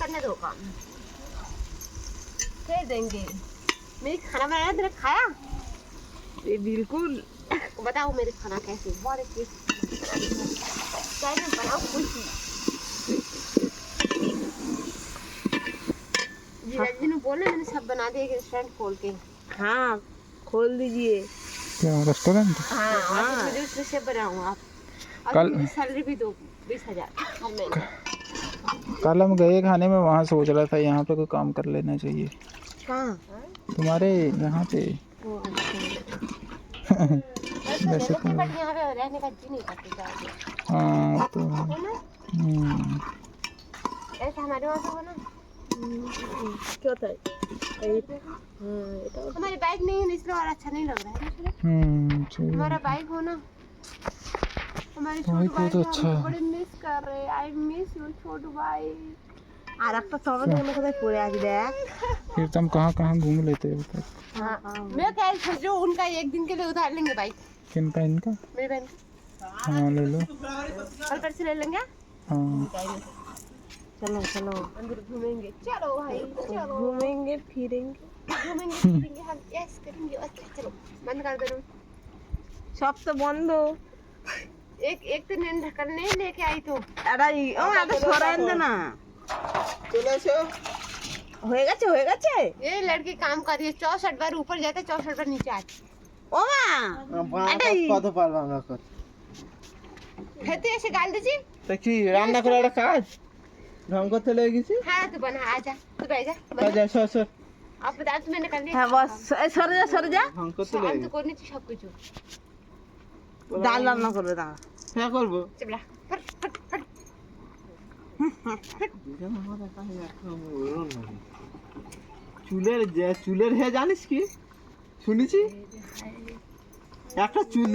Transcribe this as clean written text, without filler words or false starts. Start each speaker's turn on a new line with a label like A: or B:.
A: करने दो काम, फिर देंगे। मेरी खाना बनाना तुमने खाया?
B: ये बिल्कुल।
A: बताओ मेरे खाना कैसे, बहुत अच्छी कैसे बनाओ कुछ। जीजाजी ने बोला मैंने सब बना दिया एक रेस्टोरेंट खोल के।
B: हाँ खोल दीजिए।
C: क्या रेस्टोरेंट?
A: हाँ हाँ मुझे उसमें से बनाऊँ आप। और
C: कल
A: मुझे सैलरी भी दो 20,000 हर महीने।
C: कल हम गए खाने में, वहाँ सोच रहा था यहाँ पे कोई काम कर लेना चाहिए।
B: कहाँ?
C: तुम्हारे यहाँ पे। वैसे तो
A: बट यहाँ पे रहने का जी नहीं करते जाओगे।
C: हाँ तो
A: हो ना? ऐसा हमारे वहाँ पे हो ना?
B: क्या था?
A: हमारी बाइक नहीं है इसलिए और अच्छा नहीं लग रहा है ना।
C: सही
A: हमारा
C: है।
A: बाइक हो ना, हमारी
C: बाइक
A: छोटू
C: हो
A: भाई
C: तो
A: को
C: अच्छा
A: हम
C: है।
A: बड़े मिस कर रहे हैं। आई मिस यू छोटू भाई।
B: আর একটা চলো তুমি কোথায় পড়ে আছে দেখ।
C: फिर तुम कहाँ कहाँ घूम लेते हो तब?
A: हाँ मैं कह रही सोचो उनका एक दिन के लिए उधार लेंगे बाइक।
C: किनका? इनका?
A: मेरी बहन
C: हाँ ले लो।
A: कल परसों ले लेंगे।
C: हाँ
B: चलो चलो
A: अंदर घूमेंगे। चलो भाई चलो
B: घूमेंगे फिरेंगे।
A: घूमेंगे हम यस करेंगे। अच्छा चलो बंद कर दो।
B: সব তো বন্ধ।
A: एक तो नींद ढकल नहीं लेके आई तो
B: এরা ও এত সরাইন দে না।
C: चलो सो।
B: হয়ে গেছে হয়ে গেছে।
A: ये लड़की काम कर रही है 64 बार ऊपर जाते 64 बार नीचे आती।
B: ও মা এটা
C: কত পারলাম না কর।
A: फिर तो ऐसे गाल दीजिए।
C: তা কি রান্না করার একটা কাজ ঢং করতে লেগে গেছি।
A: हाँ तो बना आजा तू बैठ जा
C: যা সর সর।
A: आप बता तो मैंने कर लिया।
B: হ্যাঁ বস এই সরে যা সরে যা।
C: ঢং করতে
A: हम
C: লেগে
A: तो करनी थी सब कुछ।
B: ডাল রান্না করবে দাঁড়া।
C: হ্যাঁ করবো।
A: चला फट फट फट
C: চুলের হে জানিস কি শুনেছি একটা চুল